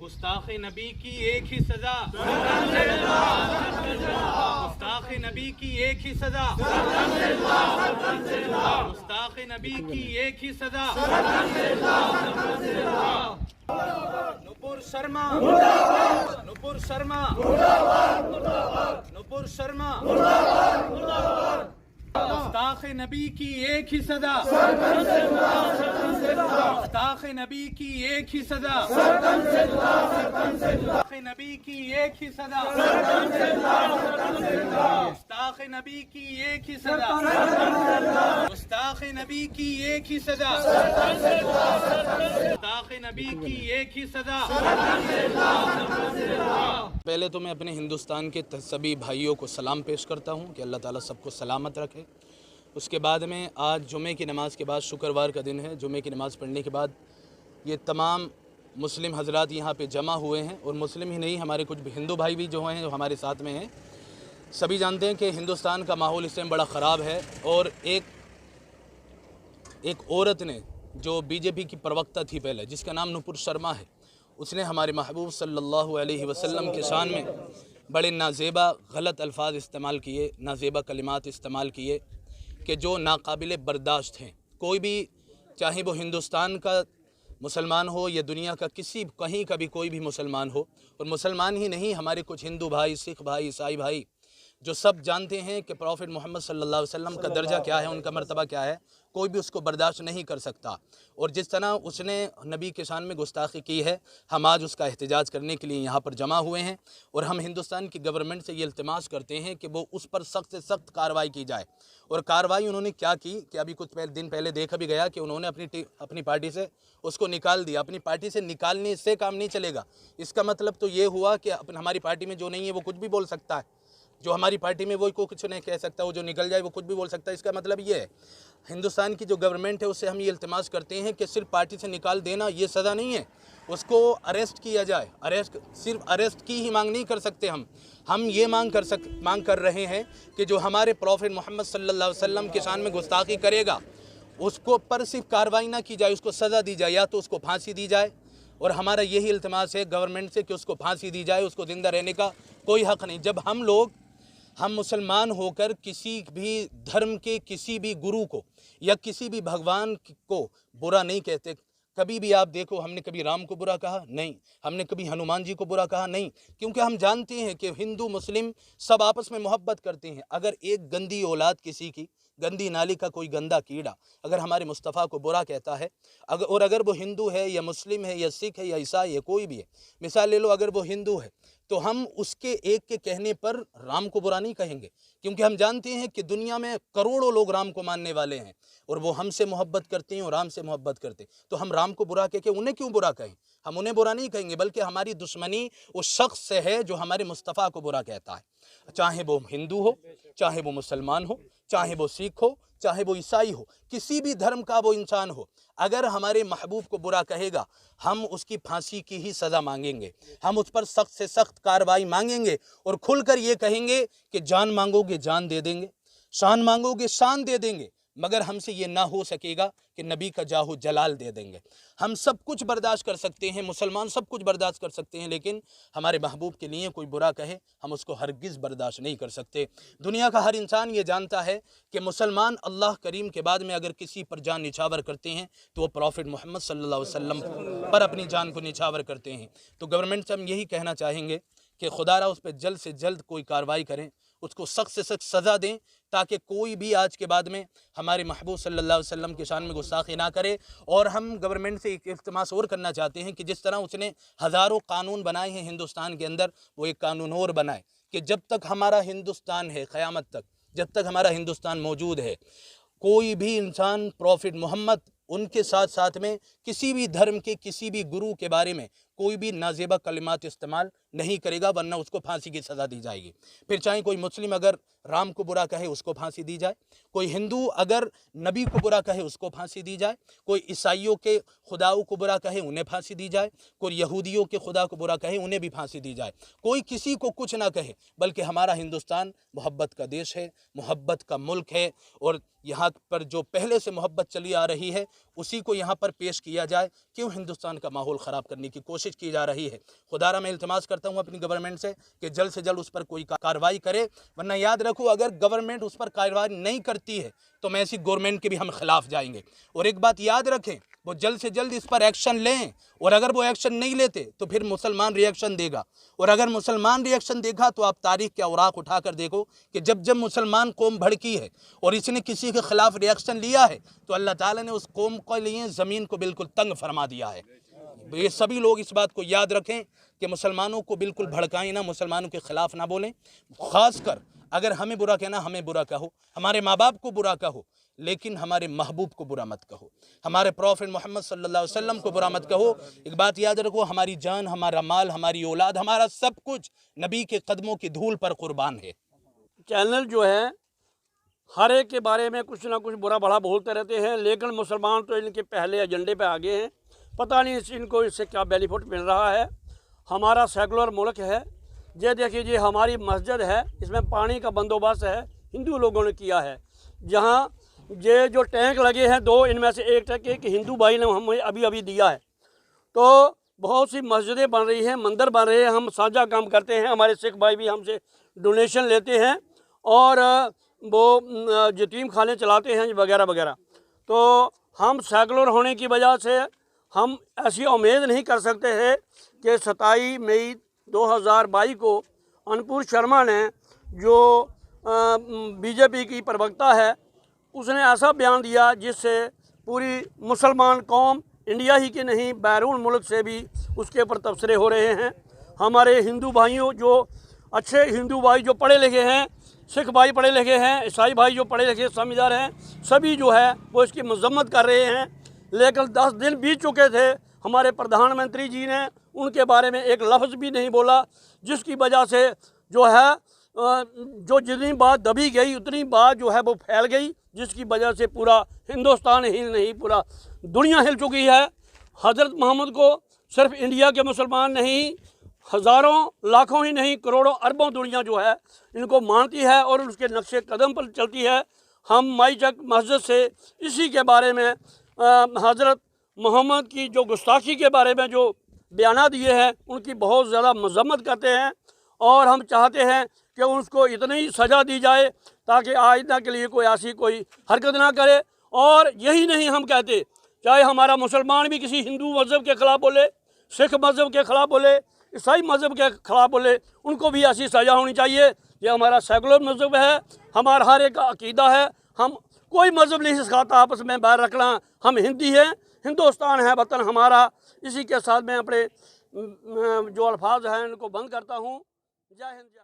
गुस्ताख नबी की एक ही सजा, गुस्ताख नबी की एक ही सजा, गुस्ताख नबी की एक ही सजा। नुपुर शर्मा, नुपुर शर्मा, नुपुर शर्मा, गुस्ताख नबी की एक ही सजा, गुस्ताख नबी की एक ही सजा, गुस्ताख नबी की एक ही सजा, गुस्ताख नबी की एक ही सजा, गुस्ताख नबी की एक ही सजा, गुस्ताख नबी की एक ही सजा। पहले तो मैं अपने हिंदुस्तान के सभी भाइयों को सलाम पेश करता हूँ कि अल्लाह ताला सबको सलामत रखे। उसके बाद में आज जुमे की नमाज़ के बाद, शुक्रवार का दिन है, जुमे की नमाज़ पढ़ने के बाद ये तमाम मुस्लिम हजरात यहाँ पे जमा हुए हैं। और मुस्लिम ही नहीं, हमारे कुछ हिंदू भाई भी जो हैं, जो हमारे साथ में हैं। सभी जानते हैं कि हिंदुस्तान का माहौल इस टाइम बड़ा ख़राब है। और एक औरत ने, जो बीजेपी की प्रवक्ता थी पहले, जिसका नाम नुपुर शर्मा है, उसने हमारे महबूब सल्लल्लाहु अलैहि वसल्लम के शान में बड़े नाजेबा गलत अल्फाज इस्तेमाल किए, नाजेबा कलिमात इस्तेमाल किए कि जो नाकाबिल बर्दाश्त हैं। कोई भी, चाहे वो हिंदुस्तान का मुसलमान हो या दुनिया का कहीं का भी कोई भी मुसलमान हो, और मुसलमान ही नहीं, हमारे कुछ हिंदू भाई, सिख भाई, ईसाई भाई, जो सब जानते हैं कि प्रॉफिट मोहम्मद सल्लल्लाहु अलैहि वसल्लम का दर्जा क्या है, उनका मर्तबा क्या है, कोई भी उसको बर्दाश्त नहीं कर सकता। और जिस तरह उसने नबी के शान में गुस्ताखी की है, हम आज उसका एहतजाज करने के लिए यहाँ पर जमा हुए हैं। और हम हिंदुस्तान की गवर्नमेंट से ये इल्तिमास करते हैं कि वो उस पर सख्त से सख्त कार्रवाई की जाए। और कार्रवाई उन्होंने क्या की कि अभी कुछ दिन पहले देखा भी गया कि उन्होंने अपनी पार्टी से उसको निकाल दिया। अपनी पार्टी से निकालने से काम नहीं चलेगा। इसका मतलब तो ये हुआ कि हमारी पार्टी में जो नहीं है वो कुछ भी बोल सकता है, जो हमारी पार्टी में वो कुछ नहीं कह सकता, वो जो निकल जाए वो कुछ भी बोल सकता है। इसका मतलब ये है, हिंदुस्तान की जो गवर्नमेंट है उससे हम ये इल्तिमास करते हैं कि सिर्फ पार्टी से निकाल देना ये सज़ा नहीं है, उसको अरेस्ट किया जाए। सिर्फ अरेस्ट की ही मांग नहीं कर सकते हम ये मांग कर रहे हैं कि जो हमारे प्रॉफिट मोहम्मद सल्लल्लाहु अलैहि वसल्लम के शान में गुस्ताखी करेगा, उसको पर सिर्फ कार्रवाई ना की जाए, उसको सज़ा दी जाए, या तो उसको फांसी दी जाए। और हमारा यही इल्तिमास है गवर्नमेंट से कि उसको फांसी दी जाए, उसको ज़िंदा रहने का कोई हक़ नहीं। जब हम मुसलमान होकर किसी भी धर्म के किसी भी गुरु को या किसी भी भगवान को बुरा नहीं कहते। कभी भी आप देखो, हमने कभी राम को बुरा कहा नहीं, हमने कभी हनुमान जी को बुरा कहा नहीं, क्योंकि हम जानते हैं कि हिंदू मुस्लिम सब आपस में मोहब्बत करते हैं। अगर एक गंदी औलाद, किसी की गंदी नाली का कोई गंदा कीड़ा अगर हमारे मुस्तफ़ा को बुरा कहता है, अगर वो हिंदू है या मुस्लिम है या सिख है या ईसाई है, कोई भी है, मिसाल ले लो, अगर वो हिंदू है तो हम उसके एक के कहने पर राम को बुरा नहीं कहेंगे, क्योंकि हम जानते हैं कि दुनिया में करोड़ों लोग राम को मानने वाले हैं और वो हमसे मोहब्बत करते हैं और राम से मोहब्बत करते हैं। तो हम राम को बुरा कह के उन्हें क्यों बुरा कहें? हम उन्हें बुरा नहीं कहेंगे, बल्कि हमारी दुश्मनी उस शख्स से है जो हमारे मुस्तफ़ा को बुरा कहता है। चाहे वो हिंदू हो, चाहे वो मुसलमान हो, चाहे वो सिख हो, चाहे वो ईसाई हो, किसी भी धर्म का वो इंसान हो, अगर हमारे महबूब को बुरा कहेगा, हम उसकी फांसी की ही सज़ा मांगेंगे, हम उस पर सख्त से सख्त कार्रवाई मांगेंगे और खुलकर ये कहेंगे कि जान मांगोगे जान दे देंगे, शान मांगोगे शान दे देंगे, मगर हमसे ये ना हो सकेगा कि नबी का जाहू जलाल दे देंगे। हम सब कुछ बर्दाश्त कर सकते हैं, मुसलमान सब कुछ बर्दाश्त कर सकते हैं, लेकिन हमारे महबूब के लिए कोई बुरा कहे, हम उसको हरगिज़ बर्दाश्त नहीं कर सकते। दुनिया का हर इंसान ये जानता है कि मुसलमान अल्लाह करीम के बाद में अगर किसी पर जान निछावर करते हैं तो वो प्रॉफिट मोहम्मद सल्लल्लाहु अलैहि वसल्लम पर अपनी जान को निछावर करते हैं। तो गवर्नमेंट से हम यही कहना चाहेंगे कि खुदारा उस पर जल्द से जल्द कोई कार्रवाई करें, उसको सख्त से सख्त सज़ा दें, ताकि कोई भी आज के बाद में हमारे महबूब सल्लल्लाहु अलैहि वसल्लम के शान में गुस्ताखी ना करे। और हम गवर्नमेंट से एक इल्तिमास और करना चाहते हैं कि जिस तरह उसने हज़ारों कानून बनाए हैं हिंदुस्तान के अंदर, वो एक कानून और बनाए कि जब तक हमारा हिंदुस्तान है, क़यामत तक, जब तक हमारा हिंदुस्तान मौजूद है, कोई भी इंसान प्रॉफिट मोहम्मद उनके साथ साथ में किसी भी धर्म के किसी भी गुरु के बारे में कोई भी नाजेबा कलिमात इस्तेमाल नहीं करेगा, वरना उसको फांसी की सज़ा दी जाएगी। फिर चाहे कोई मुस्लिम अगर राम को बुरा कहे उसको फांसी दी जाए, कोई हिंदू अगर नबी को बुरा कहे उसको फांसी दी जाए, कोई ईसाइयों के खुदाओं को बुरा कहे उन्हें फांसी दी जाए, कोई यहूदियों के खुदा को बुरा कहे उन्हें भी फांसी दी जाए। कोई किसी को कुछ ना कहे, बल्कि हमारा हिंदुस्तान मोहब्बत का देश है, मोहब्बत का मुल्क है, और यहाँ पर जो पहले से मोहब्बत चली आ रही है उसी को यहाँ पर पेश किया जाए। क्यों हिंदुस्तान का माहौल ख़राब करने की कोशिश की जा रही है? खुदारा मैं इल्तिमास करता हूँ अपनी गवर्नमेंट से कि जल्द से जल्द उस पर कोई कार्रवाई करे, वरना याद रखो अगर गवर्नमेंट उस पर कार्रवाई नहीं करती है तो मैं ऐसी गवर्नमेंट के भी हम खिलाफ जाएंगे। और एक बात याद रखें, वो जल्द से जल्द इस पर एक्शन लें, और अगर वो एक्शन नहीं लेते तो फिर मुसलमान रिएक्शन देगा, और अगर मुसलमान रिएक्शन देगा तो आप तारीख के औराक उठाकर देखो कि जब जब मुसलमान कौम भड़की है और इसने किसी के खिलाफ रिएक्शन लिया है तो अल्लाह ताला ने उस कौम के लिए ज़मीन को बिल्कुल तंग फरमा दिया है। ये सभी लोग इस बात को याद रखें कि मुसलमानों को बिल्कुल भड़काएं ना, मुसलमानों के खिलाफ ना बोलें। ख़ासकर अगर हमें बुरा कहना, हमें बुरा कहो, हमारे माँ बाप को बुरा कहो, लेकिन हमारे महबूब को बुरा मत कहो, हमारे प्रॉफिट मोहम्मद सल्लल्लाहु अलैहि वसल्लम को बुरा मत कहो। एक बात याद रखो, हमारी जान, हमारा माल, हमारी औलाद, हमारा सब कुछ नबी के कदमों की धूल पर कुर्बान है। चैनल जो है हर एक के बारे में कुछ ना कुछ बुरा भला बोलते रहते हैं, लेकिन मुसलमान तो इनके पहले एजेंडे पे आगे हैं। पता नहीं इनको इससे क्या बेनिफिट मिल रहा है। हमारा सेकुलर मुल्क है, ये देखिए जी हमारी मस्जिद है, इसमें पानी का बंदोबस्त है, हिंदू लोगों ने किया है। जहाँ ये जो टैंक लगे हैं दो, इनमें से एक टैंक एक हिंदू भाई ने हमें अभी अभी दिया है। तो बहुत सी मस्जिदें बन रही हैं, मंदिर बन रहे हैं, हम साझा काम करते हैं, हमारे सिख भाई भी हमसे डोनेशन लेते हैं और वो यतीम खाने चलाते हैं वगैरह वगैरह। तो हम सेकुलर होने की वजह से हम ऐसी उम्मीद नहीं कर सकते हैं कि 27 मई 2022 को अनुपूर शर्मा ने जो बीजेपी की प्रवक्ता है उसने ऐसा बयान दिया जिससे पूरी मुसलमान कौम इंडिया ही के नहीं बैरून मुल्क से भी उसके ऊपर तबसरे हो रहे हैं। हमारे हिंदू भाइयों, जो अच्छे हिंदू भाई जो पढ़े लिखे हैं, सिख भाई पढ़े लिखे हैं, ईसाई भाई जो पढ़े लिखे समझदार हैं, सभी जो है वो इसकी मजम्मत कर रहे हैं। लेकिन 10 दिन बीत चुके थे, हमारे प्रधानमंत्री जी ने उनके बारे में एक लफ्ज़ भी नहीं बोला, जिसकी वजह से जो है जो जितनी बात दबी गई उतनी बात जो है वो फैल गई, जिसकी वजह से पूरा हिंदुस्तान ही नहीं पूरा दुनिया हिल चुकी है। हज़रत मोहम्मद को सिर्फ इंडिया के मुसलमान नहीं, हज़ारों लाखों ही नहीं करोड़ों अरबों दुनिया जो है इनको मानती है और उसके नक्शे कदम पर चलती है। हम माई चक मस्जिद से इसी के बारे में हज़रत मोहम्मद की जो गुस्ताखी के बारे में जो बयान दिए हैं उनकी बहुत ज़्यादा मजम्मत करते हैं, और हम चाहते हैं कि उसको इतनी सज़ा दी जाए ताकि आइंदा के लिए कोई ऐसी कोई हरकत ना करे। और यही नहीं हम कहते, चाहे हमारा मुसलमान भी किसी हिंदू मज़हब के ख़िलाफ़ बोले, सिख मज़हब के ख़िलाफ़ बोले, ईसाई मज़हब के ख़िलाफ़ बोले, उनको भी ऐसी सज़ा होनी चाहिए। ये हमारा सेकुलर मज़हब है, हमारा हर एक का अकीदा है, हम कोई मज़हब नहीं सिखाता आपस में बैर रखना। हम हिंदी हैं, हिंदुस्तान है वतन हमारा। इसी के साथ मैं अपने जो अल्फाज हैं उनको बंद करता हूँ। जय हिंद।